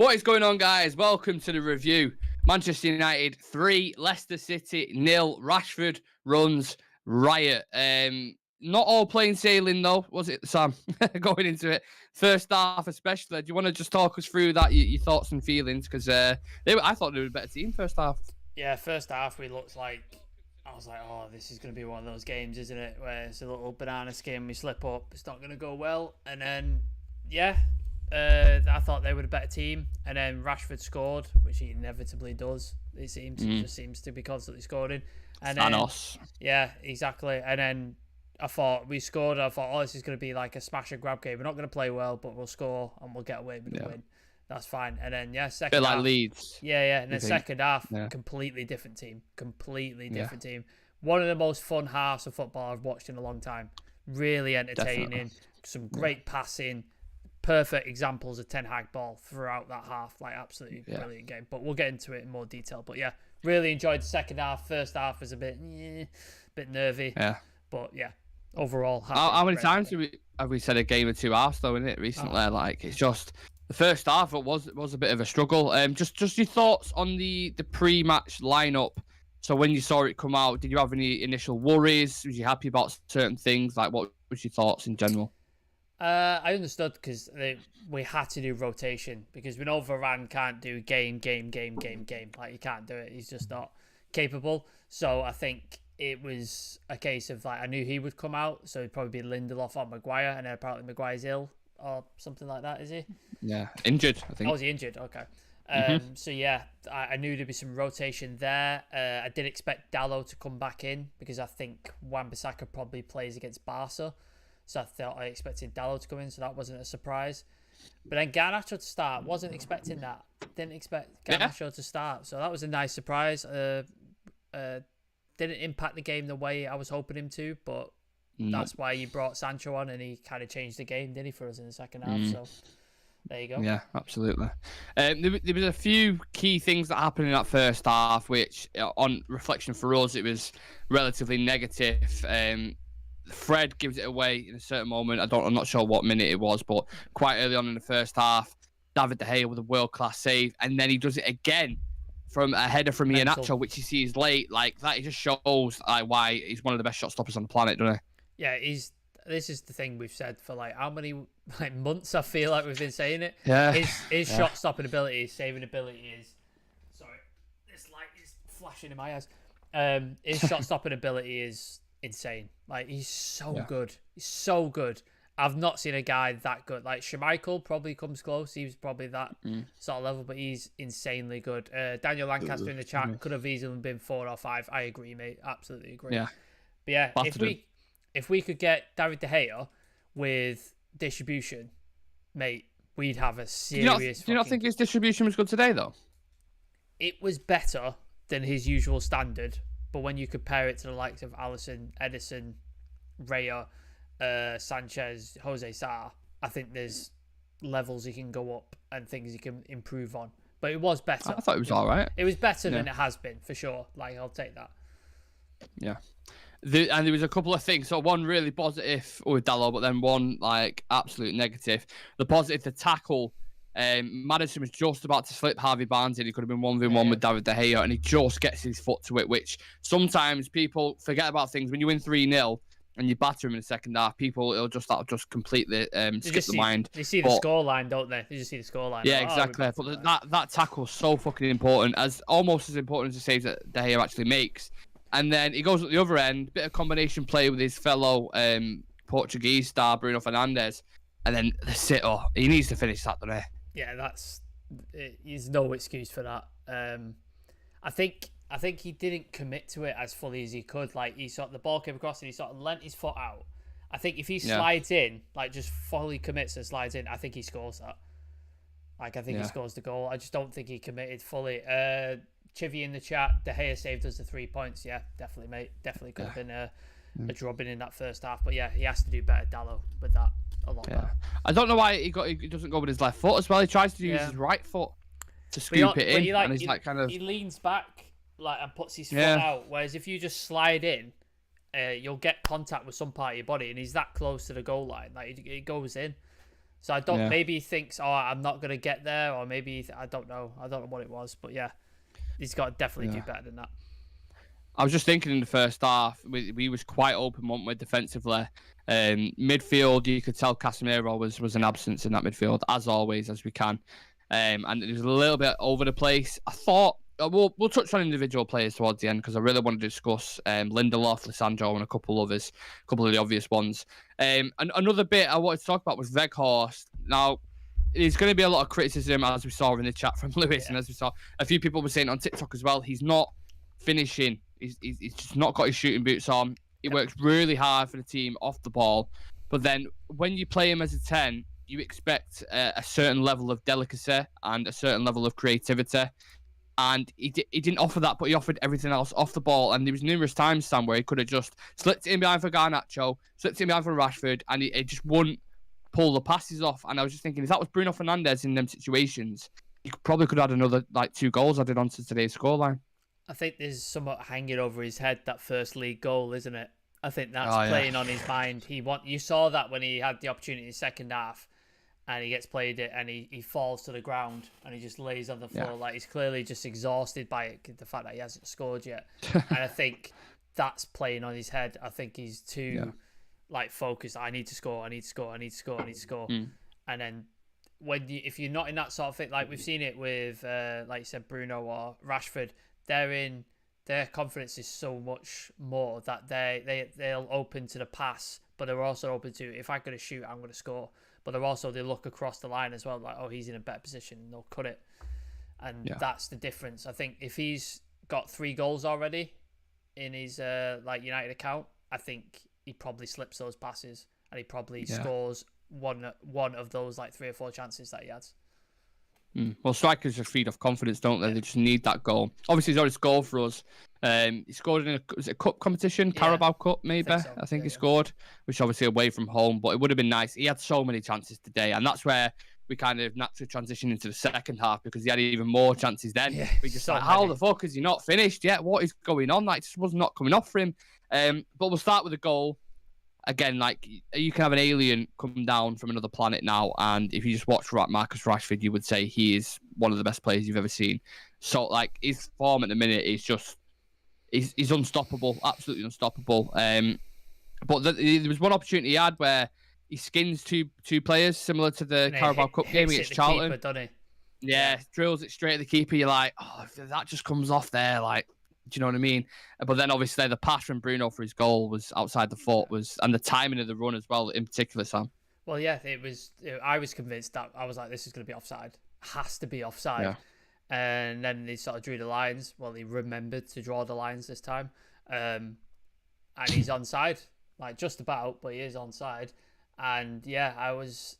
What is going on, guys? Welcome to the review. Manchester United 3, Leicester City 0. Rashford runs riot. Not all plain sailing, though, was it, Sam? Going into it. First half especially. Do you want to just talk us through that, your thoughts and feelings? Because I thought they were a better team first half. Yeah, first half we looked like... I was like, oh, this is going to be one of those games, isn't it? Where it's a little banana skin, we slip up, it's not going to go well. And then, yeah... I thought they were a better team, and then Rashford scored, which he inevitably does. It seems, He just seems to be constantly scoring. And Thanos. Yeah, exactly. And then I thought we scored. I thought, oh, this is going to be like a smash and grab game. We're not going to play well, but we'll score and we'll get away with the win. That's fine. And then second bit half, like Leeds. Yeah. And then second half, completely different team. Team. One of the most fun halves of football I've watched in a long time. Really entertaining. Definitely. Some great passing. Perfect examples of Ten Hag ball throughout that half, like absolutely brilliant game. But we'll get into it in more detail. But yeah, really enjoyed the second half. First half was a bit nervy. Yeah. But yeah, overall. How many times have we said a game of two halves though, isn't it, recently? Like it's just the first half it was a bit of a struggle. Just your thoughts on the pre-match lineup. So when you saw it come out, did you have any initial worries? Was you happy about certain things? Like what was your thoughts in general? I understood because we had to do rotation because we know Varane can't do game. Like he can't do it. He's just not capable. So I think it was a case of like I knew he would come out, so it'd probably be Lindelof or Maguire, and then apparently Maguire's ill or something like that. Is he? Yeah, injured. I think. Oh, is he injured? Okay. So yeah, I knew there'd be some rotation there. I did expect Dalot to come back in because I think Wan-Bissaka probably plays against Barca. So I expected Dalot to come in, so that wasn't a surprise. But then Garnacho to start, wasn't expecting that. Didn't expect Garnacho to start, so that was a nice surprise. Didn't impact the game the way I was hoping him to, but that's why you brought SANCHO on, and he kind of changed the game, didn't he, for us in the second half? So there you go. Yeah, absolutely. There was a few key things that happened in that first half, which, on reflection for us, it was relatively negative. Fred gives it away in a certain moment. I'm not sure what minute it was, but quite early on in the first half, David De Gea with a world-class save, and then he does it again from a header from Iheanacho, which he sees late. Like that, it just shows why he's one of the best shot stoppers on the planet, doesn't he? Yeah, this is the thing we've said for like how many months? I feel like we've been saying it. Yeah. His shot stopping ability, his saving ability is. Sorry, this light is flashing in my eyes. His shot stopping ability is insane. Like he's so good. He's so good. I've not seen a guy that good. Like Schmeichel probably comes close. He was probably that sort of level, but he's insanely good. Daniel Lancaster in the chat could have easily been 4 or 5. I agree, mate. Absolutely agree. Yeah. But yeah, if we could get David De Gea with distribution, mate, we'd have a serious. Do you not think his distribution was good today though? It was better than his usual standard. But when you compare it to the likes of Alisson, Edison, Raya, Sanchez, Jose Sa, I think there's levels he can go up and things he can improve on. But it was better. I thought it was all right. It was better than it has been, for sure. Like, I'll take that. Yeah. And there was a couple of things. So one really positive with Dalot, but then one like absolute negative. The positive, the tackle. Maddison was just about to slip Harvey Barnes in. He could have been 1v1 with David De Gea, and he just gets his foot to it, which sometimes people forget about things. When you win 3-0 and you batter him in the second half, it'll just completely skip the mind. They see the scoreline, don't they? They just see the scoreline. Yeah, exactly. But that tackle's so fucking important, almost as important as the saves that De Gea actually makes. And then he goes at the other end, bit of combination play with his fellow Portuguese star, Bruno Fernandes. And then the sitter, he needs to finish that, doesn't he? Yeah, there's no excuse for that. I think he didn't commit to it as fully as he could. Like the ball came across and he sort of leant his foot out. I think if he slides in, like just fully commits and slides in, I think he scores that. Like I think he scores the goal. I just don't think he committed fully. Chivy in the chat, De Gea saved us the 3 points. Yeah, definitely, mate. Definitely could have been a drubbing in that first half. But yeah, he has to do better, Dalot, with that. A lot better. I don't know why he doesn't go with his left foot as well. He tries to use his right foot to scoop it in, and he's like kind of. He leans back and puts his foot out. Whereas if you just slide in, you'll get contact with some part of your body, and he's that close to the goal line. Like it goes in. So I don't. Maybe he thinks, "Oh, I'm not gonna get there," or maybe I don't know. I don't know what it was, but yeah, he's got to definitely do better than that. I was just thinking in the first half, we was quite open, weren't we, defensively. Midfield, you could tell Casemiro was an absence in that midfield, as always, as we can. And it was a little bit over the place. I thought, we'll touch on individual players towards the end, because I really want to discuss Lindelof, Lissandro, and a couple of the obvious ones. And another bit I wanted to talk about was Weghorst. Now, there's going to be a lot of criticism, as we saw in the chat from Lewis, and as we saw, a few people were saying on TikTok as well, he's not finishing. He's just not got his shooting boots on. He works really hard for the team off the ball. But then when you play him as a 10, you expect a certain level of delicacy and a certain level of creativity. And he didn't offer that, but he offered everything else off the ball. And there was numerous times, Sam, where he could have just slipped it in behind for Garnacho, slipped it in behind for Rashford, and he just wouldn't pull the passes off. And I was just thinking, if that was Bruno Fernandes in them situations, he probably could have had another 2 goals added onto today's scoreline. I think there's somewhat hanging over his head, that first league goal, isn't it? I think that's playing on his mind. You saw that when he had the opportunity in the second half, and he gets played it, and he falls to the ground, and he just lays on the floor. Like, he's clearly just exhausted by it, the fact that he hasn't scored yet. And I think that's playing on his head. I think he's too focused. I need to score. And then if you're not in that sort of thing, like we've seen it with like you said, Bruno or Rashford, their confidence is so much more that they'll open to the pass, but they're also open to, if I'm going to shoot, I'm going to score. But they look across the line as well, like, oh, he's in a better position, and they'll cut it. And that's the difference. I think if he's got 3 goals already in his United account, I think he probably slips those passes, and he probably scores one of those 3 or 4 chances that he has. Well, strikers just feed off confidence, don't they? Yeah. They just need that goal. Obviously, he's already scored for us. He scored in a cup competition, Carabao Cup, maybe. I think he scored, which obviously away from home, but it would have been nice. He had so many chances today, and that's where we kind of naturally transitioned into the second half, because he had even more chances then. Yeah, we just how the fuck is he not finished yet? What is going on? It just was not coming off for him. But we'll start with a goal. Again, you can have an alien come down from another planet now, and if you just watch Marcus Rashford, you would say he is one of the best players you've ever seen. So, his form at the minute is just, he's unstoppable, absolutely unstoppable. But there was one opportunity he had where he skins two players, similar to the Carabao Cup game against Charlton. Keeper, doesn't he? Yeah, drills it straight at the keeper. You're like, oh, if that just comes off there, do you know what I mean? But then obviously the pass from Bruno for his goal was outside the foot, and the timing of the run as well, in particular, Sam. Well, yeah, it was. I was convinced that I was like, this is going to be offside. Has to be offside. Yeah. And then he sort of drew the lines. Well, he remembered to draw the lines this time, and he's onside, just about, but he is onside. And yeah, I was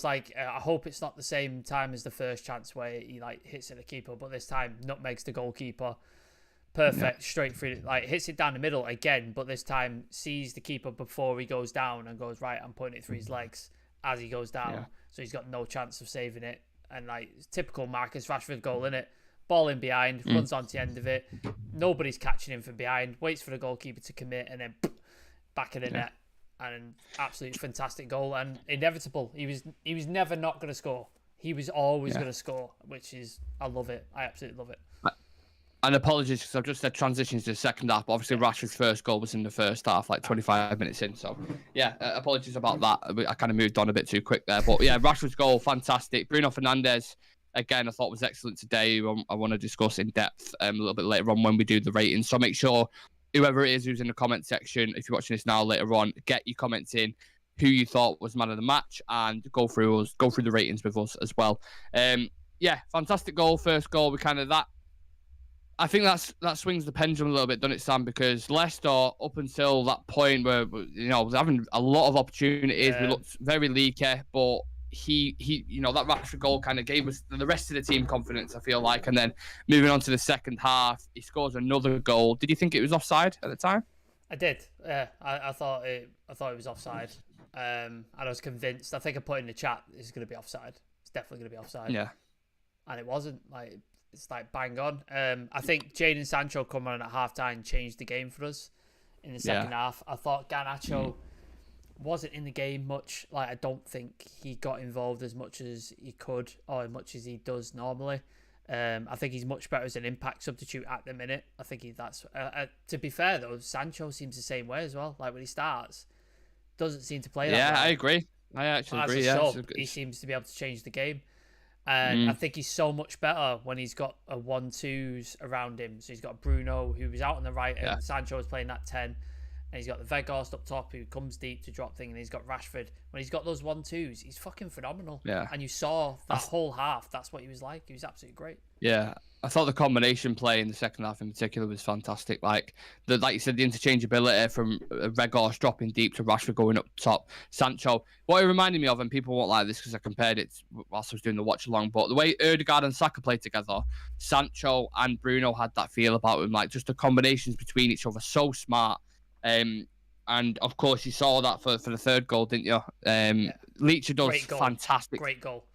like, I hope it's not the same time as the first chance where he hits at the keeper, but this time nutmegs the goalkeeper. Perfect, straight through, hits it down the middle again, but this time sees the keeper before he goes down and goes, right, I'm putting it through his legs as he goes down. So he's got no chance of saving it. And typical Marcus Rashford goal, innit? Ball in behind, runs onto the end of it. Nobody's catching him from behind, waits for the goalkeeper to commit, and then back in the net. And an absolutely fantastic goal, and inevitable. He was never not going to score. He was always going to score, which is, I love it. I absolutely love it. And apologies, because I've just said transitions to the second half, but obviously Rashford's first goal was in the first half, 25 minutes in. So, apologies about that. I kind of moved on a bit too quick there. But, Rashford's goal, fantastic. Bruno Fernandes, again, I thought was excellent today. I want to discuss in depth a little bit later on when we do the ratings. So make sure whoever it is who's in the comment section, if you're watching this now later on, get your comments in, who you thought was man of the match, and go through the ratings with us as well. Fantastic goal, first goal. We kind of I think that swings the pendulum a little bit, doesn't it, Sam? Because Leicester, up until that point, were was having a lot of opportunities. We looked very leaky, but he that Rashford goal kind of gave us the rest of the team confidence, I feel like. And then moving on to the second half, he scores another goal. Did you think it was offside at the time? I did. Yeah, I thought it was offside. And I was convinced. I think I put in the chat, it's going to be offside. It's definitely going to be offside. Yeah. And it wasn't. It's bang on. I think Jadon Sancho coming on at halftime changed the game for us in the second half. I thought Garnacho wasn't in the game much. Like, I don't think he got involved as much as he could or as much as he does normally. I think he's much better as an impact substitute at the minute. I think that's to be fair though, Sancho seems the same way as well. Like when he starts, doesn't seem to play that well. I agree. I actually agree. As a sub, he seems to be able to change the game. And I think he's so much better when he's got a 1-2s around him. So he's got Bruno, who was out on the right, and Sancho was playing that 10. And he's got the Weghorst up top, who comes deep to drop thing. And he's got Rashford. When he's got those 1-2s, he's fucking phenomenal. Yeah. And you saw that whole half. That's what he was like. He was absolutely great. Yeah. I thought the combination play in the second half in particular was fantastic. Like you said, the interchangeability from Weghorst dropping deep to Rashford going up top. Sancho, what it reminded me of, and people won't like this because I compared it whilst I was doing the watch along, but the way Ødegaard and Saka played together, Sancho and Bruno had that feel about them. Like just the combinations between each other, so smart. And of course, you saw that for the third goal, didn't you? Leicester does fantastic. Great goal.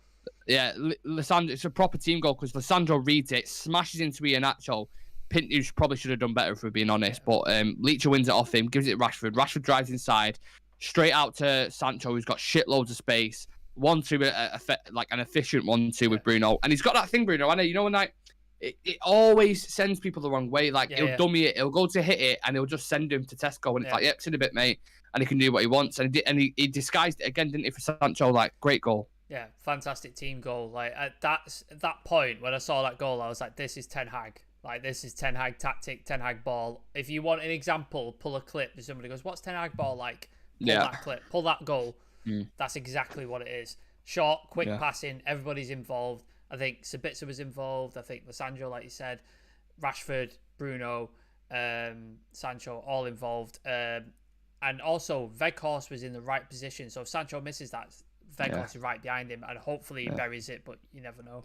Yeah, Lissandro, it's a proper team goal because Lissandro reads it, smashes into Iheanacho. Pinto probably should have done better if we're being honest, but Leicester wins it off him, gives it Rashford. Rashford drives inside, straight out to Sancho, who's got shitloads of space. 1-2, like an efficient 1-2 with Bruno, and he's got that thing, Bruno. I know, you know, when like it always sends people the wrong way. Like he'll dummy it, he'll go to hit it, and he'll just send him to Tesco, and it's like, it's in a bit, mate, and he can do what he wants. And he disguised it again, didn't he, for Sancho? Like great goal. Yeah, fantastic team goal. Like at that point when I saw that goal, I was like, this is Ten Hag. Like this is Ten Hag tactic, Ten Hag ball. If you want an example, pull a clip. If somebody goes, what's Ten Hag ball like? Pull that clip, pull that goal. That's exactly what it is. Short, quick passing. Everybody's involved. I think Sabitzer was involved. I think Lissandro, like you said, Rashford, Bruno, Sancho, all involved. And also Weghorst was in the right position. So if Sancho misses that, Weghorst is right behind him, and hopefully he buries it, but you never know.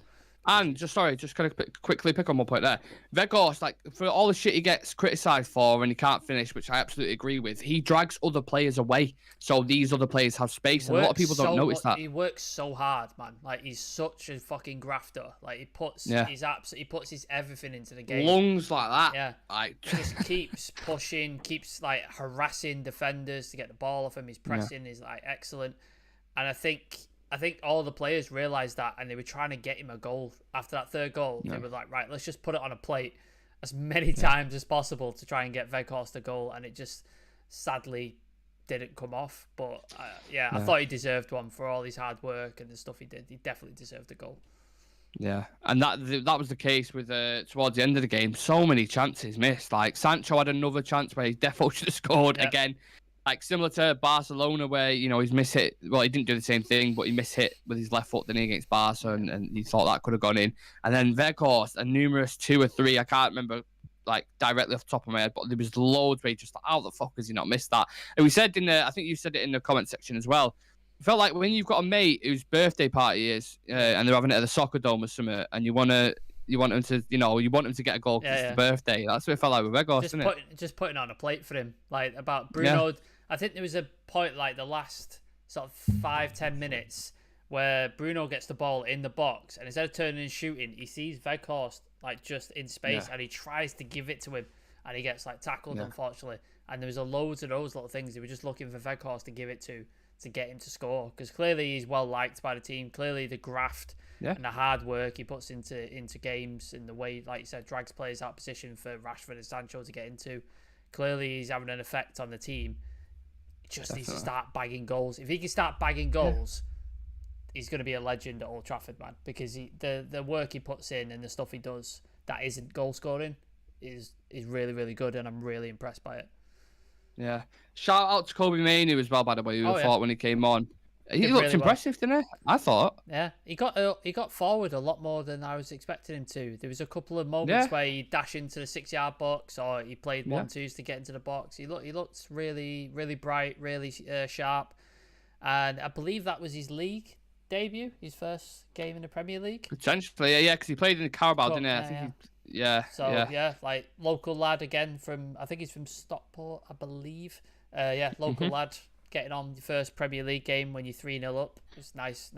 And just kind of quickly pick on one point there. Weghorst, like for all the shit he gets criticised for and he can't finish, which I absolutely agree with, he drags other players away, so these other players have space, and a lot of people don't notice that. He works so hard, man. Like he's such a fucking grafter. Like he puts his everything into the game. Lungs like that. Yeah. Like just keeps pushing, keeps like harassing defenders to get the ball off him. His pressing is like excellent. And I think all the players realised that, and they were trying to get him a goal. After that third goal, they were like, right, let's just put it on a plate as many times as possible to try and get Weghorst a goal, and it just sadly didn't come off. But I thought he deserved one for all his hard work and the stuff he did. He definitely deserved a goal. Yeah, and that was the case with towards the end of the game. So many chances missed. Like Sancho had another chance where he definitely should have scored again. Like similar to Barcelona, where he's mishit. Well, he didn't do the same thing, but he mishit with his left foot, didn't he, against Barca, and he thought that could have gone in. And then Weghorst, a numerous 2 or 3, I can't remember, like directly off the top of my head, but there was loads where he just, how the fuck has he not missed that? And we said I think you said it in the comment section as well. It felt like when you've got a mate whose birthday party is, and they're having it at the soccer dome or something, and you want him to get a goal because it's the birthday. That's what it felt like with Weghorst, isn't it? Just putting on a plate for him. Like about Bruno, I think there was a point like the last sort of 5-10 minutes where Bruno gets the ball in the box, and instead of turning and shooting, he sees Weghorst like just in space, and he tries to give it to him, and he gets like tackled, unfortunately. And there was loads of those little things. They were just looking for Weghorst to give it to get him to score, because clearly he's well liked by the team. Clearly the graft and the hard work he puts into games, and the way, like you said, drags players out of position for Rashford and Sancho to get into. Clearly he's having an effect on the team. He just needs to start bagging goals. If he can start bagging goals, he's going to be a legend at Old Trafford, man, because the work he puts in and the stuff he does that isn't goal scoring is really, really good, and I'm really impressed by it. Yeah. Shout out to Kobe Mainoo as well, by the way, who I thought when he came on. He looked really impressive, didn't he? I thought. Yeah, he got forward a lot more than I was expecting him to. There was a couple of moments where he dashed into the 6-yard box, or he played 1-2s to get into the box. He looked really, really bright, really sharp, and I believe that was his league debut, his first game in the Premier League. Potentially, yeah, because he played in the Carabao, didn't he? I think like local lad again from, I think he's from Stockport, I believe. Local lad getting on the first Premier League game when you're 3-0 up. It's nice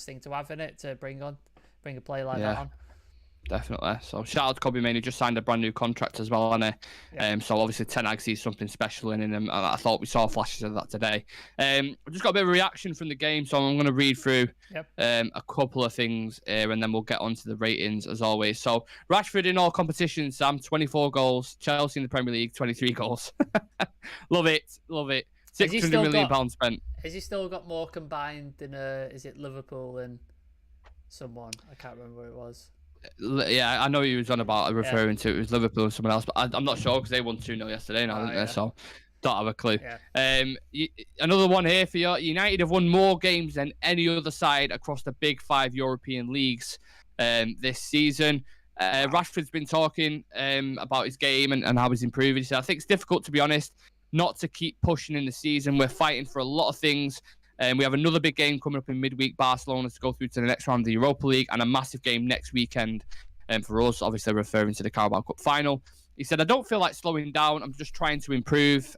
thing to have in it, to bring a player like that on. definitely. So shout out to Kobe Main, who just signed a brand new contract as well, hasn't he? Yeah. So obviously Ten Hag sees something special in him, and I thought we saw flashes of that today. We've just got a bit of a reaction from the game, so I'm going to read through a couple of things here, and then we'll get onto the ratings as always. So Rashford in all competitions, Sam, 24 goals. Chelsea in the Premier League, 23 goals. Love it. 600 million pounds spent. Has he still got more combined than is it Liverpool and someone? I can't remember who it was. Yeah, I know he was on about referring to it was Liverpool and someone else, but I'm not sure because they won 2-0 yesterday now, didn't they? So don't have a clue. Another one here for you. United have won more games than any other side across the big 5 European leagues this season. Rashford's been talking about his game and how he's improving. He said, I think it's difficult, to be honest, not to keep pushing in the season. We're fighting for a lot of things. We have another big game coming up in midweek, Barcelona, to go through to the next round of the Europa League, and a massive game next weekend for us, obviously referring to the Carabao Cup final. He said, I don't feel like slowing down. I'm just trying to improve.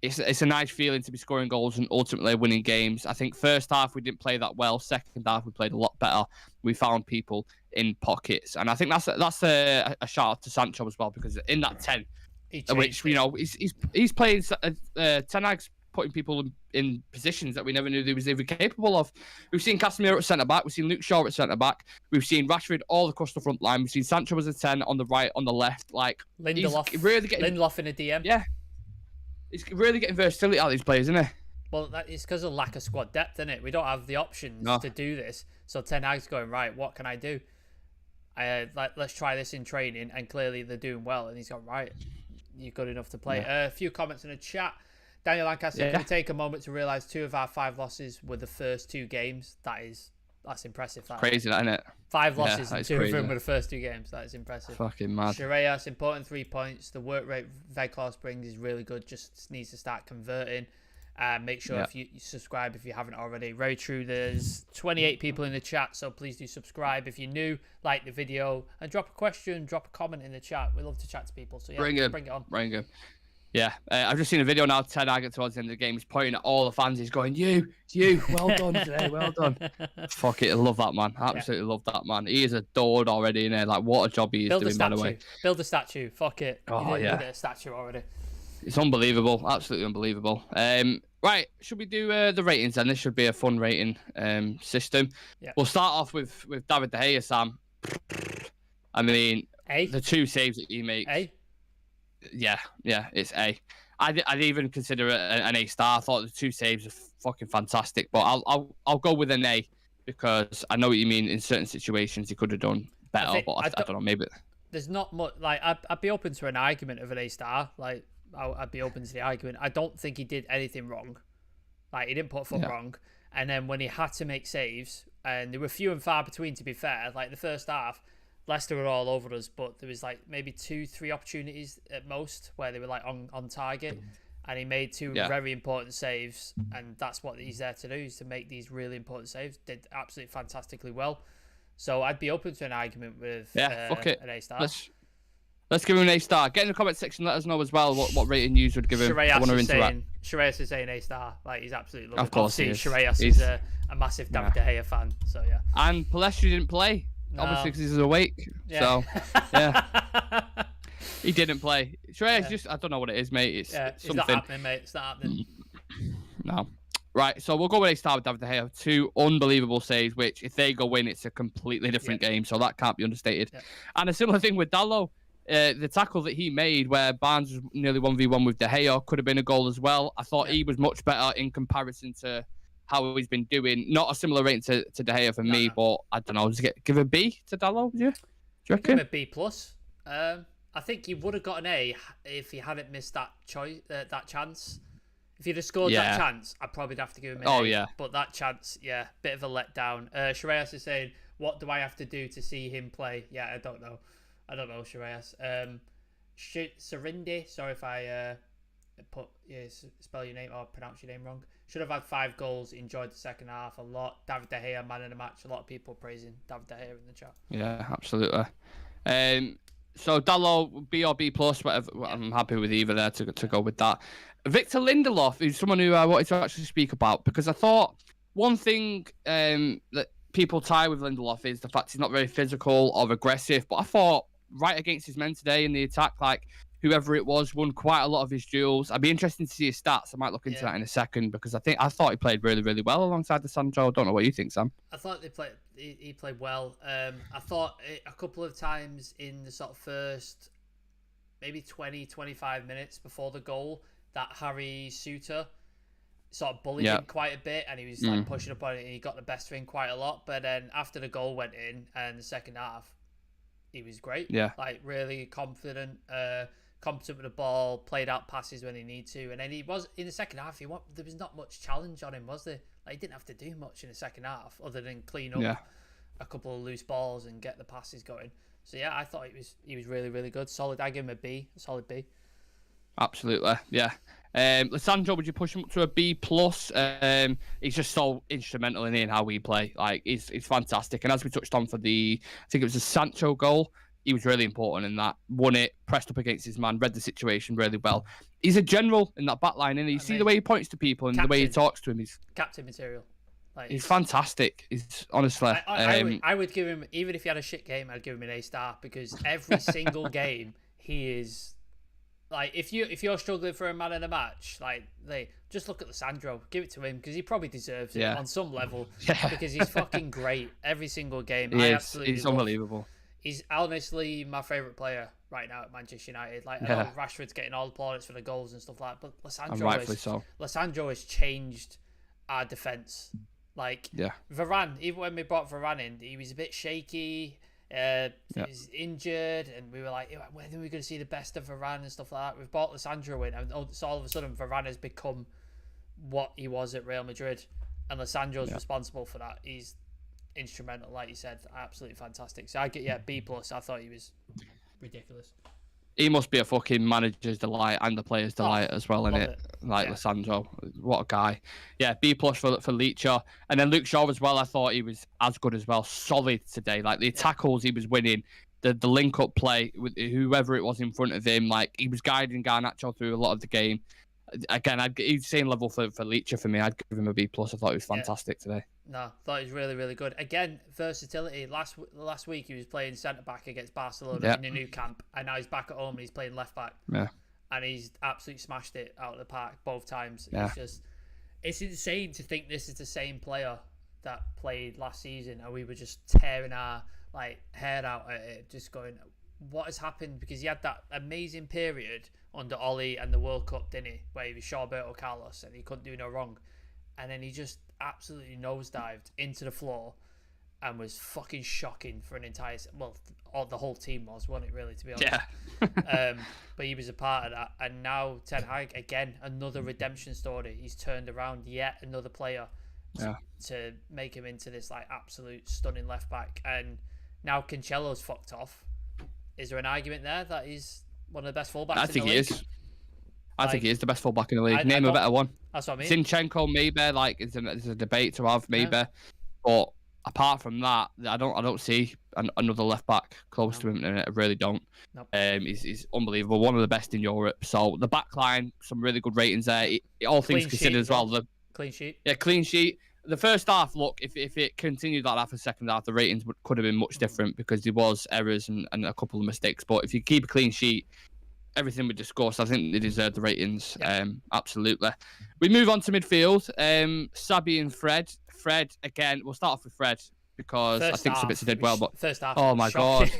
It's a nice feeling to be scoring goals and ultimately winning games. I think first half we didn't play that well. Second half we played a lot better. We found people in pockets. And I think that's a shout out to Sancho as well, because in that 10, which, you know, he's playing, Ten Hag's putting people in positions that we never knew they was even capable of. We've seen Casemiro at centre-back. We've seen Luke Shaw at centre-back. We've seen Rashford all across the front line. We've seen Sancho as a 10 on the right, on the left. Like, Lindelof, he's really getting... Lindelof in a DM. Yeah. He's really getting versatility out of these players, isn't he? Well, it's because of lack of squad depth, isn't it? We don't have the options to do this. So Ten Hag's going, right, what can I do? Let's try this in training. And clearly they're doing well. And he's gone, right, you're good enough to play. A few comments in the chat. Daniel Lancaster, can we take a moment to realise 2 of our 5 losses were the first 2 games? That's impressive. Crazy, isn't it? 5 losses and 2 of them were the first 2 games. That is impressive. Fucking mad. Shireyas, important 3 points. The work rate Weghorst brings is really good. Just needs to start converting. Make sure if you subscribe if you haven't already. Very true. There's 28 people in the chat, so please do subscribe. If you're new, like the video and drop a question, drop a comment in the chat. We love to chat to people. So bring it on. Bring it. Yeah, I've just seen a video now. Ten Hag towards the end of the game, he's pointing at all the fans. He's going, "You, well done today, well done." Fuck it, I love that man. Absolutely love that man. He is adored already, innit? Like, what a job he is doing, by the way. Build a statue. Fuck it. Oh you did a statue already. It's unbelievable, absolutely unbelievable. Right, should we do the ratings then? This should be a fun rating system. Yeah. We'll start off with David De Gea, Sam. I mean, the 2 saves that he makes. Yeah, it's A. I'd even consider it an A star. I thought the 2 saves are fucking fantastic, but I'll go with an A because I know what you mean. In certain situations, he could have done better, but I don't know. Maybe there's not much. Like, I'd be open to an argument of an A star. Like, I'd be open to the argument. I don't think he did anything wrong. Like, he didn't put a foot wrong. And then when he had to make saves, and they were few and far between, to be fair. Like, the first half, Leicester were all over us, but there was like maybe 2-3 opportunities at most where they were like on target, and he made 2 very important saves, and that's what he's there to do, is to make these really important saves. Did absolutely fantastically well. So I'd be open to an argument with an A star. Let's give him an A star. Get in the comment section, let us know as well what rating you would give him. Shireyas is saying A star. Like, he's absolutely lovely. Of course, Shireyas is a massive David De Gea fan. So yeah. And Palestri didn't play. No. Obviously, because he's awake. So, he didn't play. Shireyas just, I don't know what it is, mate. It's something. It's not happening, mate. It's not happening. No. Right, so we'll go with A star with David De Gea. 2 unbelievable saves, which, if they go in, it's a completely different game. So that can't be understated. Yeah. And a similar thing with Dalot. The tackle that he made where Barnes was nearly 1v1 with De Gea could have been a goal as well. I thought he was much better in comparison to how he's been doing. Not a similar rating to De Gea for me, but I don't know. Give a B to Dalot, would you? Do you reckon? Give him a B+. I think he would have got an A if he hadn't missed that that chance. If he'd have scored that chance, I'd probably have to give him an A. Yeah. But that chance, bit of a letdown. Shireyas is saying, what do I have to do to see him play? Yeah, I don't know, Shireyas. Sarindi, sorry if I spell your name or pronounce your name wrong. Should have had 5 goals. Enjoyed the second half a lot. David De Gea, man of the match. A lot of people praising David De Gea in the chat. Yeah, absolutely. So Dalot, B or B+, whatever. I'm happy with either there to go with that. Victor Lindelof is someone who I wanted to actually speak about, because I thought one thing that people tie with Lindelof is the fact he's not very physical or aggressive. But I thought right against his men today in the attack, like whoever it was, won quite a lot of his duels. I'd be interested to see his stats. I might look into that in a second because I thought he played really, really well alongside the Sancho. I don't know what you think, Sam. I thought he played well. I thought a couple of times in the sort of first maybe 20, 25 minutes before the goal that Harry Suter sort of bullied him quite a bit, and he was like pushing up on it, and he got the best of him quite a lot. But then after the goal went in and the second half, he was great. Yeah, like really confident, competent with the ball, played out passes when he needed to, and then he was in the second half. There was not much challenge on him, was there? Like he didn't have to do much in the second half other than clean up a couple of loose balls and get the passes going. So yeah, I thought he was really, really good. Solid. I give him a solid B. Absolutely, yeah. Lissandro, would you push him up to a B plus? He's just so instrumental in how we play. Like he's fantastic. And as we touched on for I think it was a Sancho goal, he was really important in that. Won it, pressed up against his man, read the situation really well. He's a general in that back line, and you see the way he points to people and the way he talks to him. He's captain material. Like, he's fantastic. He's honestly. I would give him, even if he had a shit game, I'd give him an A-star because every single game he is. Like if you're struggling for a man in the match, like just look at Lissandro, give it to him because he probably deserves it on some level because he's fucking great every single game. He's unbelievable. He's honestly my favourite player right now at Manchester United. Like I know Rashford's getting all the plaudits for the goals and stuff like that, but Lissandro has changed our defence. Like Varane, even when we brought Varane in, he was a bit shaky. He's injured, and we were like, when are we going to see the best of Varane and stuff like that? We've bought Lissandro in, and so all of a sudden Varane has become what he was at Real Madrid, and Lissandro's responsible for that. He's instrumental, like you said, absolutely fantastic. So I get B plus. I thought he was ridiculous. He must be a fucking manager's delight and the player's delight as well, innit? Like Lissandro, what a guy. Yeah, B plus for Leicester. And then Luke Shaw as well, I thought he was as good as well. Solid today. Like the tackles he was winning, the link-up play with whoever it was in front of him, like he was guiding Garnacho through a lot of the game. Again, he's same level for Leicester for me. I'd give him a B plus. I thought he was fantastic today. No, thought he was really, really good. Again, versatility. Last week he was playing centre back against Barcelona in a new camp, and now he's back at home and he's playing left back. Yeah, and he's absolutely smashed it out of the park both times. Yeah. It's insane to think this is the same player that played last season, and we were just tearing our hair out at it, just going, what has happened? Because he had that amazing period under Ollie and the World Cup, didn't he? Where he was Roberto Carlos and he couldn't do no wrong. And then he just absolutely nosedived into the floor and was fucking shocking for an entire... Well, the whole team wasn't it, really, to be honest? Yeah. But he was a part of that. And now Ten Hag, again, another redemption story. He's turned around yet another player to make him into this absolute stunning left back. And now Cancelo's fucked off. Is there an argument there that he's one of the best fullbacks? I think he is. I think he is the best fullback in the league. Name a better one. That's what I mean. Zinchenko, maybe. It's a debate to have, maybe. Yeah. But apart from that, I don't see another left back close to him. I really don't. Nope. He's unbelievable. One of the best in Europe. So the back line, some really good ratings there. All things considered as well. Clean sheet. Yeah, clean sheet. The first half, look, if it continued like that for the second half, the ratings could have been much different because there was errors and a couple of mistakes. But if you keep a clean sheet, everything we discussed, I think they deserve the ratings. Yeah. Absolutely. We move on to midfield. Sabi and Fred. Fred, again, we'll start off with Fred because I think Sabitzer did well. But first half, oh my God.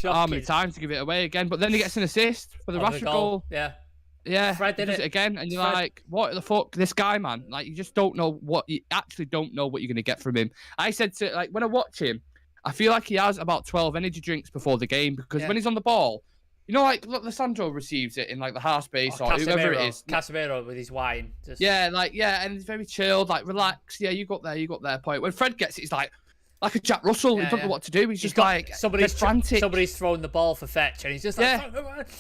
How many times times to give it away again? But then he gets an assist for the Rashford goal. Yeah, Fred did it again, and you're like, what the fuck? This guy, man. Like, you just don't know you actually don't know what you're going to get from him. I said to, when I watch him, I feel like he has about 12 energy drinks before the game because when he's on the ball, look, Lissandro receives it in the half space or whoever it is. Casemiro with his wine. And he's very chilled, relaxed. Yeah, you got there point. When Fred gets it, he's like a Jack Russell. He don't know what to do. He's just somebody's frantic. Somebody's thrown the ball for fetch, and he's just like,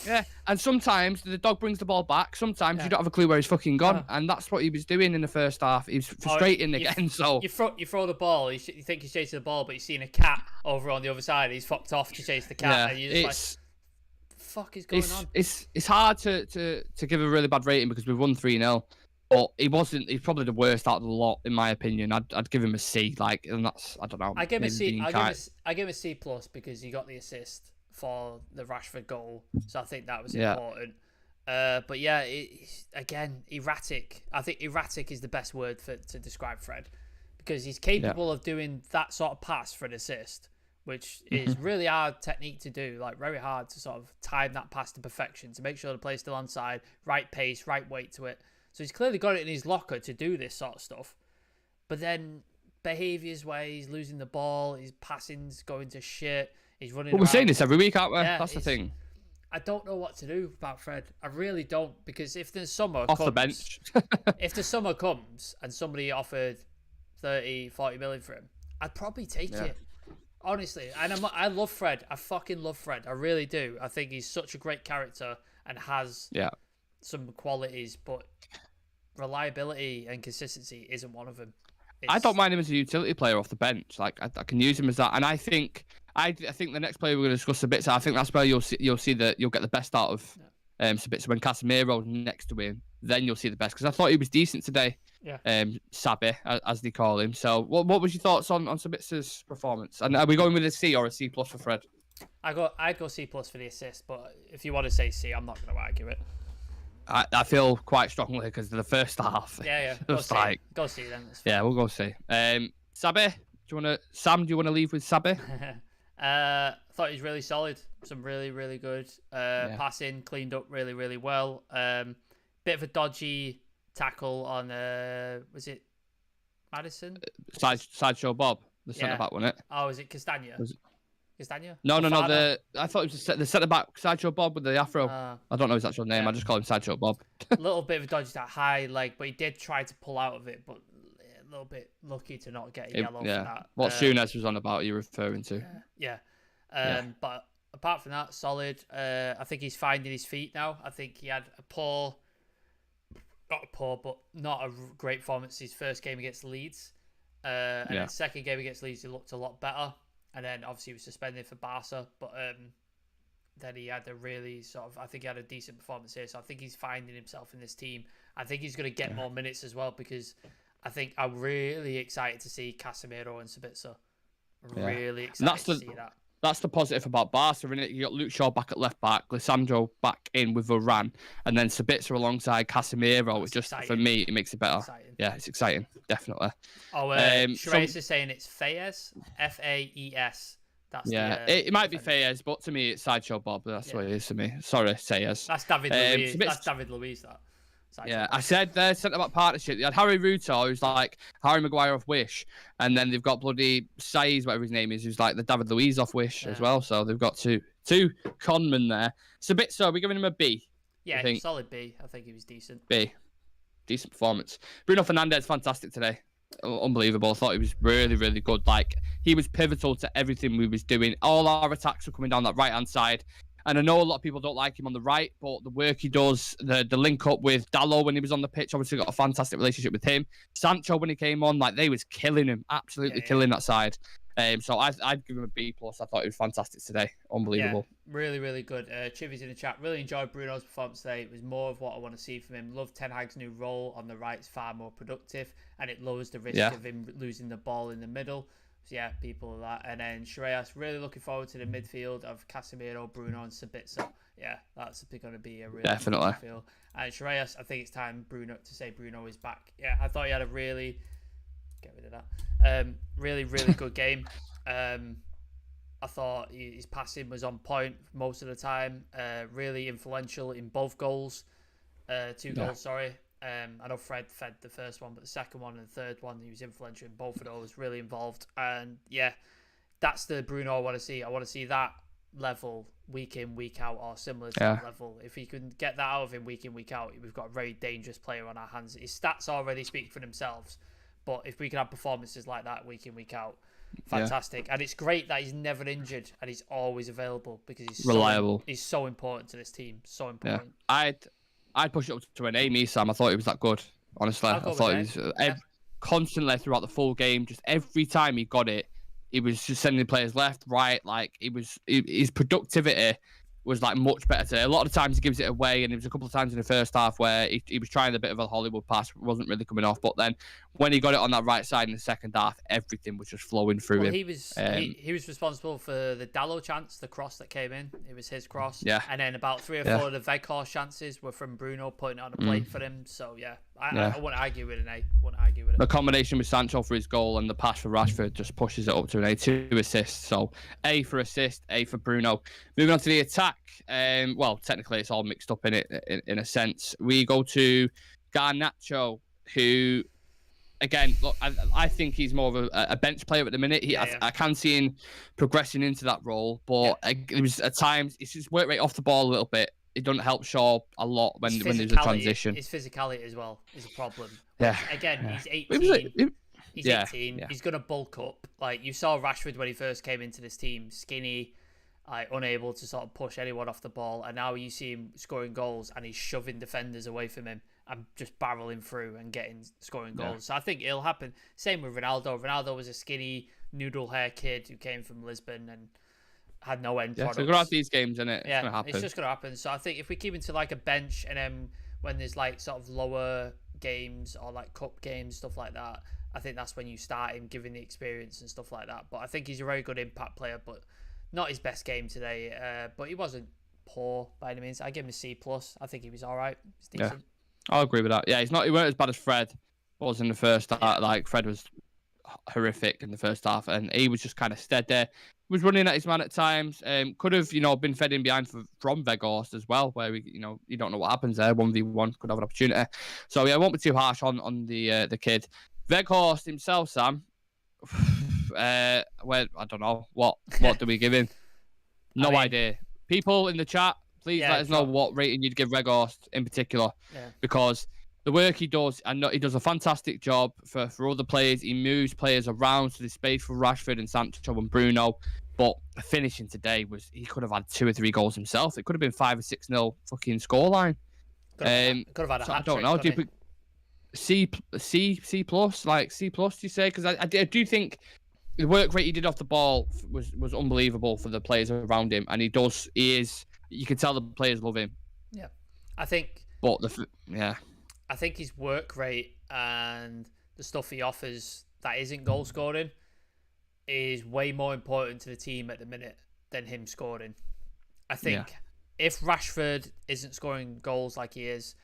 yeah. And sometimes the dog brings the ball back. Sometimes you don't have a clue where he's fucking gone, and that's what he was doing in the first half. He was frustrating again. So you throw the ball. You think he's chasing the ball, but you've seen a cat over on the other side. He's fucked off to chase the cat, and you're just fuck is going on? It's hard to give a really bad rating because we've won 3-0. but he wasn't. He's probably the worst out of the lot, in my opinion. I'd give him a C. Like, and that's, I don't know. I give him a C. I give him a C plus because he got the assist for the Rashford goal, so I think that was important. But yeah, again, erratic. I think erratic is the best word to describe Fred, because he's capable of doing that sort of pass for an assist, which is really hard technique to do, like very hard to sort of time that pass to perfection to make sure the play's still onside, right pace, right weight to it. So he's clearly got it in his locker to do this sort of stuff. But then behaviours where he's losing the ball, his passing's going to shit, he's running But we're saying this every week, aren't we? Yeah, that's the thing. I don't know what to do about Fred. I really don't, because if the summer off the bench, if the summer comes and somebody offered 30, 40 million for him, I'd probably take it. Honestly, and I love Fred. I fucking love Fred. I really do. I think he's such a great character and has some qualities, but reliability and consistency isn't one of them. I don't mind him as a utility player off the bench. Like, I can use him as that, and I think the next player we're going to discuss a bit. So I think that's where you'll see that you'll get the best out of Sabitzer when Casemiro's next to him. Then you'll see the best, because I thought he was decent today. Yeah. Sabi, as they call him. So what was your thoughts on Sabitzer's performance? And are we going with a C or a C plus for Fred? I'd go C plus for the assist, but if you want to say C, I'm not going to argue it. I feel quite strongly because of the first half. Yeah. Go C then. Yeah, we'll go C. Sabi, do you want to leave with Sabi? Thought he was really solid. Some really, really good passing, cleaned up really, really well. Bit of a dodgy tackle on was it Madison? Sideshow Bob, the centre back, wasn't it? Oh, was it Castagna? Castagna? No. I thought it was the centre back, Sideshow Bob with the afro. I don't know his actual name. I just call him Sideshow Bob. A little bit of a dodgy, that high leg, but he did try to pull out of it, but a little bit lucky to not get a yellow for that. What Souness was on about, you're referring to. But apart from that, solid. I think he's finding his feet now. I think he had not a great performance his first game against Leeds. And then second game against Leeds, he looked a lot better. And then obviously he was suspended for Barca. But then he had I think he had a decent performance here. So I think he's finding himself in this team. I think he's going to get more minutes as well, because I think I'm really excited to see Casemiro and Sabitzer. Really excited to see that. That's the positive about Barca, isn't it? You got Luke Shaw back at left back, Lissandro back in with Varane, and then Sabitzer alongside Casemiro. It's just, for me, it makes it better. Yeah, it's exciting, definitely. Shreyas is saying it's Faes, Faes. That's it might be Faes, but to me, it's Sideshow Bob. That's what it is to me. Sorry, Sayers. That's David Luiz. That's David Luiz, that. I said their centre-back partnership. They had Harry Ruto, who's like Harry Maguire off Wish, and then they've got bloody Saiz, whatever his name is, who's like the David Luiz off Wish as well. So they've got two conmen there. It's a bit so. We're giving him a B. Yeah, solid B. I think he was decent. B. Decent performance. Bruno Fernandes, fantastic today. Unbelievable. I thought he was really, really good. Like, he was pivotal to everything we was doing. All our attacks were coming down that right-hand side. And I know a lot of people don't like him on the right, but the work he does, the link up with Dalot when he was on the pitch, obviously got a fantastic relationship with him. Sancho, when he came on, like, they was killing him, absolutely killing that side. So I'd give him a B+. I thought he was fantastic today. Unbelievable. Yeah, really, really good. Chivy's in the chat. Really enjoyed Bruno's performance today. It was more of what I want to see from him. Love Ten Hag's new role on the right. It's far more productive, and it lowers the risk of him losing the ball in the middle. So yeah, people like that. And then Shreyas, really looking forward to the midfield of Casemiro, Bruno, and Sabitzer. Yeah, that's going to be a really definitely good midfield. And Shreyas, I think it's time Bruno is back. Yeah, I thought he had a really get rid of that. Really, really good game. I thought his passing was on point most of the time. Really influential in both goals. Two goals, sorry. I know Fred fed the first one, but the second one and the third one, he was influential in both of those, really involved. And yeah, that's the Bruno I want to see. I want to see that level week in, week out, or similar to that level. If we can get that out of him week in, week out, we've got a very dangerous player on our hands. His stats already speak for themselves, but if we can have performances like that week in, week out, fantastic. And it's great that he's never injured and he's always available, because he's reliable. He's so important to this team. So important. Yeah. I'd push it up to an A, Sam. I thought he was that good. Honestly, I thought he was constantly throughout the full game. Just every time he got it, he was just sending players left, right. Like, his productivity was like much better today. A lot of times he gives it away, and there was a couple of times in the first half where he was trying a bit of a Hollywood pass, wasn't really coming off. But then when he got it on that right side in the second half, everything was just flowing through him. He was responsible for the Dalot chance, the cross that came in. It was his cross. Yeah. And then about 3 or 4 of the Weghorst chances were from Bruno putting it on a plate for him. So yeah, I wouldn't argue with an A. Wouldn't argue with it. The combination with Sancho for his goal and the pass for Rashford just pushes it up to an A. 2 assists. So A for assist, A for Bruno. Moving on to the attack. Well, technically it's all mixed up in it in a sense. We go to Garnacho, who, again, look, I think he's more of a bench player at the minute. I can see him progressing into that role, but it was at times his work rate off the ball a little bit. It doesn't help Shaw a lot when there's a transition. His physicality as well is a problem. Yeah. Again, he's 18. He's 18. Yeah. He's going to bulk up. Like, you saw Rashford when he first came into this team, skinny, unable to sort of push anyone off the ball. And now you see him scoring goals and he's shoving defenders away from him and just barreling through and scoring goals. So I think it'll happen. Same with Ronaldo. Ronaldo was a skinny, noodle hair kid who came from Lisbon and had no end products. So we're going to have these games, isn't it? Yeah, it's just going to happen. So I think if we keep into like a bench and then when there's like sort of lower games or like cup games, stuff like that, I think that's when you start him, giving the experience and stuff like that. But I think he's a very good impact player, but not his best game today. But he wasn't poor by any means. I give him a C+. I think he was all right. He's decent. Yeah, I'll agree with that. Yeah, he weren't as bad as Fred was in the first half. Like, Fred was horrific in the first half, and he was just kind of steady there. He was running at his man at times. Could have, been fed in behind from Weghorst as well, where you don't know what happens there. 1v1 could have an opportunity. So yeah, I won't be too harsh on the kid. Weghorst himself, Sam. I don't know what do we give him? No idea. People in the chat, please let us know what rating you'd give Weghorst in particular, because the work he does, and he does a fantastic job for other players. He moves players around to the space for Rashford and Sancho and Bruno. But the finishing today he could have had 2 or 3 goals himself. It could have been 5 or 6-0 fucking scoreline. Could have had a hat-trick. I don't know. Do you put C plus? Like C plus? Do you say? Because I do think the work rate he did off the ball was unbelievable for the players around him, and he is. You can tell the players love him. Yeah, I think. But I think his work rate and the stuff he offers that isn't goal scoring is way more important to the team at the minute than him scoring. I think if Rashford isn't scoring goals like he is,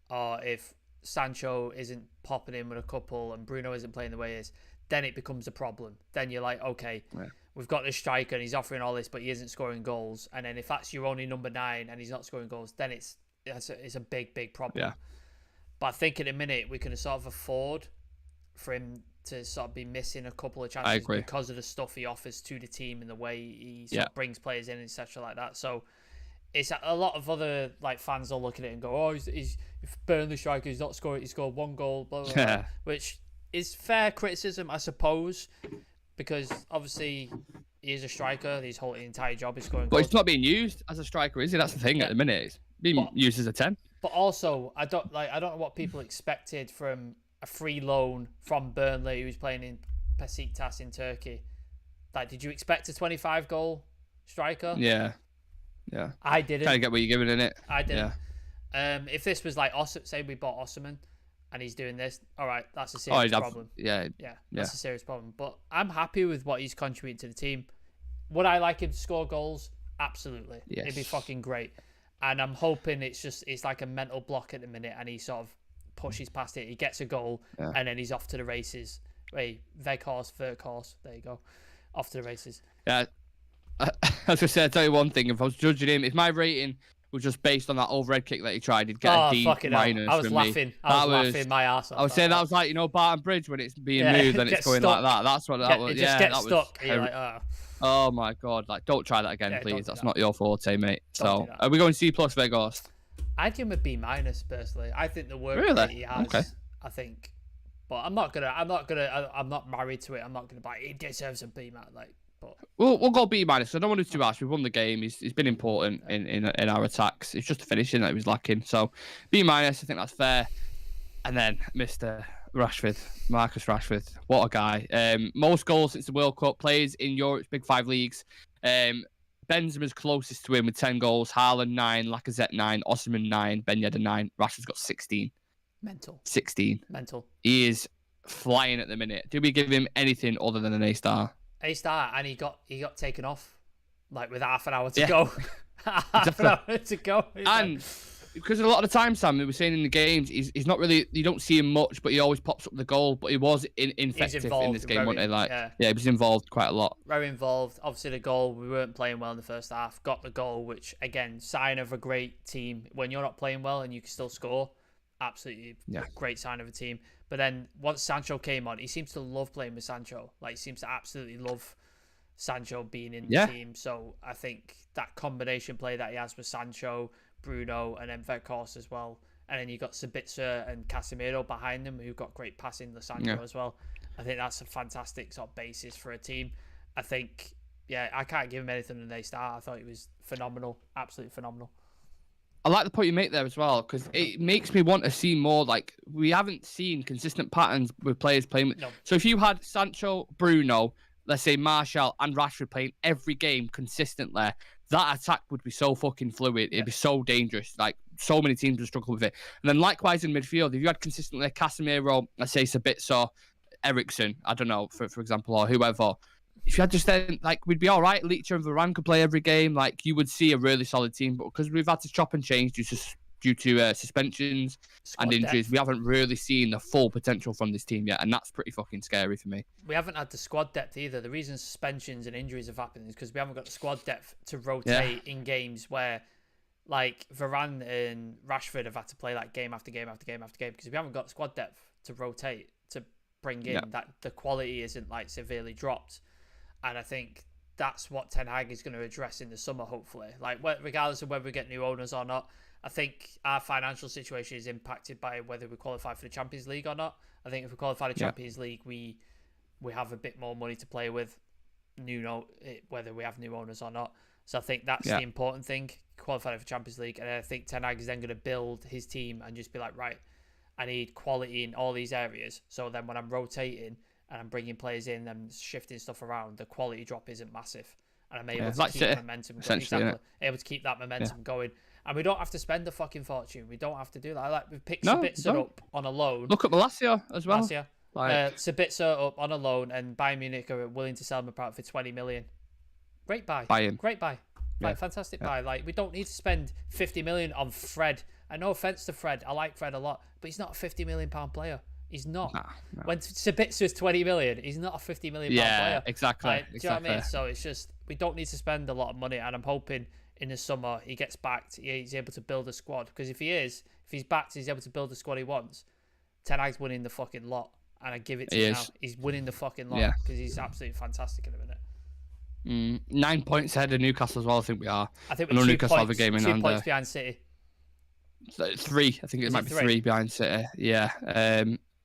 or if Sancho isn't popping in with a couple and Bruno isn't playing the way he is, then it becomes a problem. Then you're like, okay, we've got this striker and he's offering all this, but he isn't scoring goals. And then if that's your only number 9 and he's not scoring goals, then it's a big problem. Yeah. But I think in a minute we can sort of afford for him to sort of be missing a couple of chances because of the stuff he offers to the team and the way he sort of brings players in, etc. like that. So it's a lot of other like fans will look at it and go, "Oh, he's Burnley striker. He's not scoring. He scored 1 goal." Blah, blah, blah. Which is fair criticism, I suppose, because obviously he is a striker. His whole entire job is scoring goals. But he's not being used as a striker, is he? That's the thing at the minute. He's being used as a 10. But also, I don't know what people expected from a free loan from Burnley who's playing in Besiktas in Turkey. Like, did you expect a 25-goal striker? Yeah. I didn't. Kind of get what you're giving in it. I didn't. Yeah. If this was like, say we bought Osimhen and he's doing this, all right, that's a serious problem. That's a serious problem. But I'm happy with what he's contributing to the team. Would I like him to score goals? Absolutely. Yes. It'd be fucking great. And I'm hoping it's like a mental block at the minute and he sort of pushes past it. He gets a goal and then he's off to the races. Wait, Weghorst, there you go. Off to the races. Yeah. As I said, I'll tell you one thing. If I was judging him, if my rating was just based on that overhead kick that he tried, he'd get a D minus. I was laughing. I was laughing my ass off. I would say that was like, Barton Bridge when it's being moved and it's going stuck. Like that. That's what that was. It just gets stuck. You're like, oh my God. Like, don't try that again, please. That's not your forte, mate. So, are we going C plus Weghorst? I'd give him a B minus personally. I think the work that he has, I think. But I'm not married to it. I'm not gonna buy it. He deserves a B minus. We'll go B minus. I don't want to be too harsh. We've won the game. He's been important in our attacks. It's just the finishing that he was lacking. So B minus, I think that's fair. And then Mr. Rashford, Marcus Rashford, what a guy. Most goals since the World Cup, plays in Europe's Big 5 leagues. Benzema's closest to him with 10 goals. Haaland 9, Lacazette 9, Osimhen 9, Ben Yedder 9. Rashford's got 16. Mental. 16. Mental. He is flying at the minute. Do we give him anything other than an A-star? A-star, and he got taken off like with half an hour to go. Half an hour to go. And because a lot of the time, Sam, we were saying in the games, he's not really, you don't see him much, but he always pops up the goal. But he was effective in this game, wasn't he? Like, yeah, he was involved quite a lot. Very involved. Obviously, the goal, we weren't playing well in the first half. Got the goal, which, again, sign of a great team. When you're not playing well and you can still score, absolutely great sign of a team. But then once Sancho came on, he seems to love playing with Sancho. Like, he seems to absolutely love Sancho being in the team. So I think that combination play that he has with Sancho, Bruno, and then Weghorst as well. And then you got Sabitzer and Casemiro behind them, who've got great passing to Sancho as well. I think that's a fantastic sort of basis for a team. I think, I can't give him anything than A-star. I thought he was phenomenal, absolutely phenomenal. I like the point you make there as well, because it makes me want to see more. Like, we haven't seen consistent patterns with players playing with. No. So if you had Sancho, Bruno, let's say Martial and Rashford playing every game consistently, that attack would be so fucking fluid. It'd be so dangerous. Like, so many teams would struggle with it. And then likewise in midfield, if you had consistently Casemiro, let's say Sabitzer, Eriksen, I don't know, for example, or whoever, if you had just then, like, we'd be all right. Leach and Varane could play every game. Like, you would see a really solid team. But because we've had to chop and change due to suspensions and injuries, we haven't really seen the full potential from this team yet, and that's pretty fucking scary for me. We haven't had the squad depth either. The reason suspensions and injuries have happened is because we haven't got the squad depth to rotate in games where, like, Varane and Rashford have had to play like game after game after game after game, because we haven't got squad depth to rotate, to bring in that the quality isn't like severely dropped. And I think that's what Ten Hag is going to address in the summer, hopefully. Like, regardless of whether we get new owners or not, I think our financial situation is impacted by whether we qualify for the Champions League or not. I think if we qualify the Champions League, we have a bit more money to play with, whether we have new owners or not. So I think that's the important thing, qualifying for Champions League. And I think Ten Hag is then going to build his team and just be like, right, I need quality in all these areas. So then when I'm rotating and I'm bringing players in and shifting stuff around, the quality drop isn't massive. And I'm able to keep momentum going. Exactly. Able to keep that momentum going. And we don't have to spend a fucking fortune. We don't have to do that. Like, we've picked Sabitzer up on a loan. Look at Malacia as well. Sabitzer up on a loan, and Bayern Munich are willing to sell him apart for 20 million. Great buy. Great buy. Like, fantastic buy. Like, we don't need to spend 50 million on Fred. And no offense to Fred, I like Fred a lot, but he's not a 50 million pound player. He's not. No. When Sabitzer is 20 million, he's not a 50 million pound player. Yeah, exactly. Like, do you know what I mean? So it's just, we don't need to spend a lot of money, and I'm hoping in the summer he gets backed, he's able to build a squad, because if he's backed, he's able to build the squad he wants, Ten Hag's winning the fucking lot, and I give it to him now. He's winning the fucking lot, because he's absolutely fantastic in a minute. 9 points ahead of Newcastle as well, I think we are. I think we're Newcastle have a game in hand. 2 points behind City. 3, I think it might be 3 behind City. Yeah,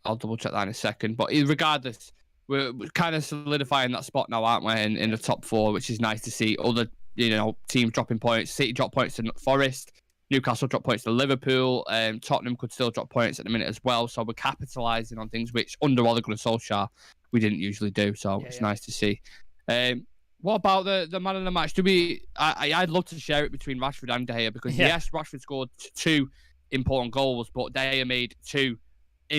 I'll double check that in a second. But regardless, we're kind of solidifying that spot now, aren't we, in the top 4, which is nice to see. Other teams dropping points. City drop points to Forest. Newcastle drop points to Liverpool. Tottenham could still drop points at the minute as well. So we're capitalising on things which, under Ole Gunnar Solskjaer, we didn't usually do. So it's nice to see. What about the man of the match? I'd love to share it between Rashford and De Gea, because yes, Rashford scored 2 important goals, but De Gea made 2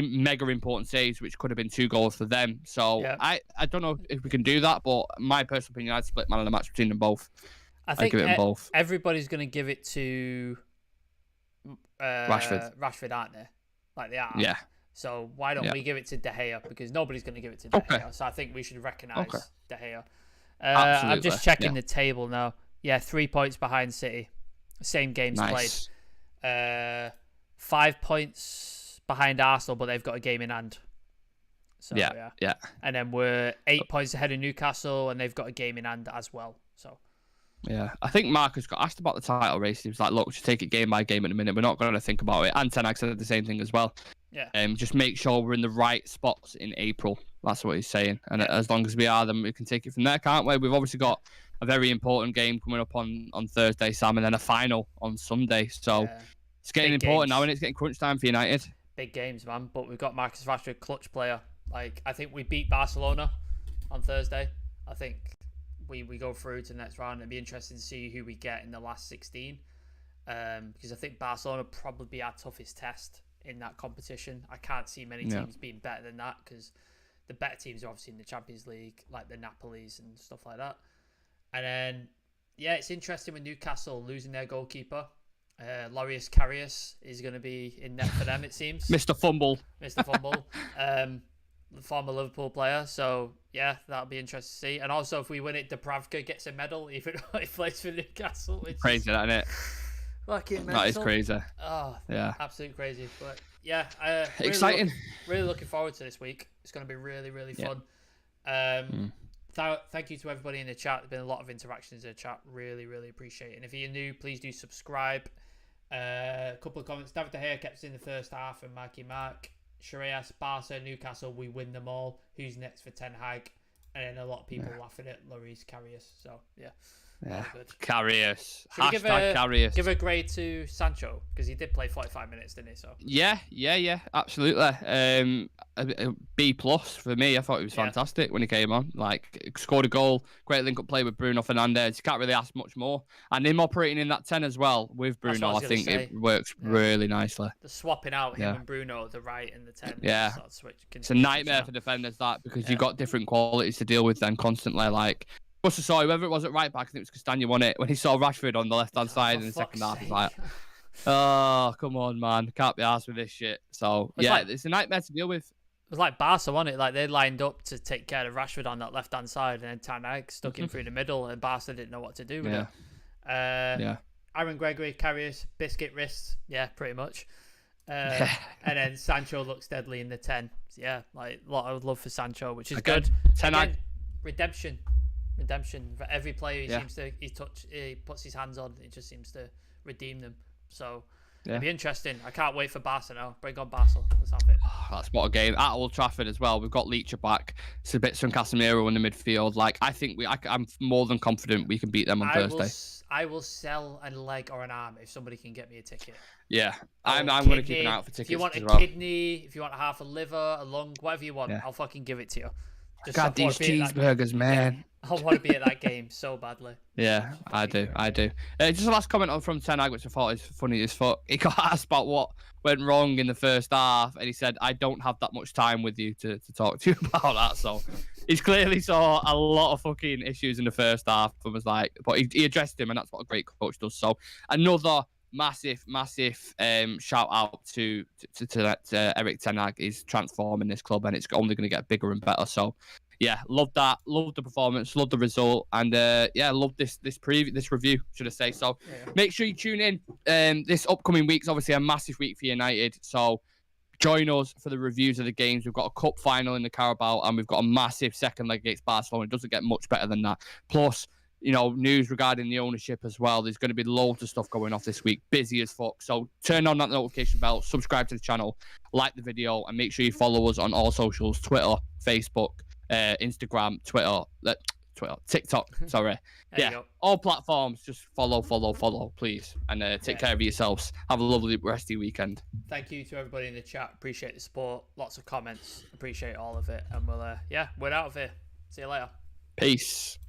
mega important saves, which could have been 2 goals for them. So I don't know if we can do that, but my personal opinion, I'd split man of the match between them both. I think give it both. Everybody's going to give it to Rashford, aren't they? Like, they are. Yeah. So why don't we give it to De Gea? Because nobody's going to give it to De Gea. So I think we should recognise De Gea. I'm just checking the table now. Yeah, 3 points behind City. Same games played. 5 points behind Arsenal, but they've got a game in hand. So yeah. And then we're 8 points ahead of Newcastle, and they've got a game in hand as well. So yeah, I think Marcus got asked about the title race. He was like, "Look, we should take it game by game in a minute. We're not going to think about it." And Ten Hag said the same thing as well. Yeah. Just make sure we're in the right spots in April. That's what he's saying. And as long as we are, then we can take it from there, can't we? We've obviously got a very important game coming up on Thursday, Sam, and then a final on Sunday. So it's getting important now, and it's getting crunch time for United. Big games, man. But we've got Marcus Rashford, clutch player. Like, I think we beat Barcelona on Thursday. I think we go through to the next round. It'd be interesting to see who we get in the last 16. Because I think Barcelona will probably be our toughest test in that competition. I can't see many teams being better than that, because the better teams are obviously in the Champions League, like the Napolis and stuff like that. And then, yeah, it's interesting with Newcastle losing their goalkeeper. Loris Karius is going to be in net for them, it seems. Mr. Fumble. Mr. Fumble. The former Liverpool player. So, yeah, that'll be interesting to see. And also, if we win it, Dubravka gets a medal, even though he plays for Newcastle. Crazy, that, isn't it? Fucking that is crazy. Oh, yeah. Absolutely crazy. But, yeah. Exciting. Really looking forward to this week. It's going to be really, really fun. Thank you to everybody in the chat. There's been a lot of interactions in the chat. Really, really appreciate it. And if you're new, please do subscribe. A couple of comments. David De Gea kept us in the first half, and Marky Mark. Shreyas, Barca, Newcastle, we win them all. Who's next for Ten Hag? And then a lot of people laughing at Loris Karius. So, yeah. Karius. Karius. Give a grade to Sancho, because he did play 45 minutes, didn't he? So yeah, absolutely. B+ for me. I thought he was fantastic when he came on. Like, scored a goal, great link-up play with Bruno Fernandes. You can't really ask much more. And him operating in that 10 as well with Bruno, I think it works really nicely. The swapping out him and Bruno, the right and the 10. Yeah, it's a nightmare for defenders, that, because you've got different qualities to deal with then constantly. Like, must have saw whoever it was at right back, I think it was Castagna, won it, when he saw Rashford on the left-hand side in the second half. He's like, oh, come on, man. Can't be arsed with this shit. So, it's a nightmare to deal with. It was like Barca, wasn't it? Like, they lined up to take care of Rashford on that left-hand side, and then Ten Hag stuck him through the middle, and Barca didn't know what to do with it. Aaron Gregory, Karius, biscuit wrists. Yeah, pretty much. And then Sancho looks deadly in the 10. Yeah, like, a lot of love for Sancho, which is good. Ten Hag. Redemption for every player he puts his hands on, it just seems to redeem them. So it'll be interesting. I can't wait for Barca now. Bring on Barca. Let's have it. That's what a game at Old Trafford as well. We've got Leacher back, Sabitzer and Casemiro in the midfield. Like, I think I'm more than confident we can beat them on Thursday. I will sell a leg or an arm if somebody can get me a ticket. Yeah, I'm going to keep an eye out for tickets. If you want a kidney, if you want half a liver, a lung, whatever you want, I'll fucking give it to you. God, these cheeseburgers, man. I want to be at that game so badly. Yeah, I do. Just a last comment from Ten Hag, which I thought is funny as fuck. He got asked about what went wrong in the first half, and he said, I don't have that much time with you to talk to you about that. So he's clearly saw a lot of fucking issues in the first half, and was like, but he addressed him, and that's what a great coach does. So another massive shout out to Eric Ten Hag. Is transforming this club, and it's only going to get bigger and better. So yeah, love that, love the performance, love the result, and love this review, should I say. So make sure you tune in. This upcoming week's obviously a massive week for United, so join us for the reviews of the games. We've got a cup final in the Carabao, and we've got a massive second leg against Barcelona. It doesn't get much better than that. Plus, news regarding the ownership as well. There's going to be loads of stuff going off this week. Busy as fuck. So turn on that notification bell, subscribe to the channel, like the video, and make sure you follow us on all socials: Twitter, Facebook, Instagram, TikTok. Sorry. All platforms. Just follow, please. And take care of yourselves. Have a lovely rest of your weekend. Thank you to everybody in the chat. Appreciate the support. Lots of comments. Appreciate all of it. And we're out of here. See you later. Peace.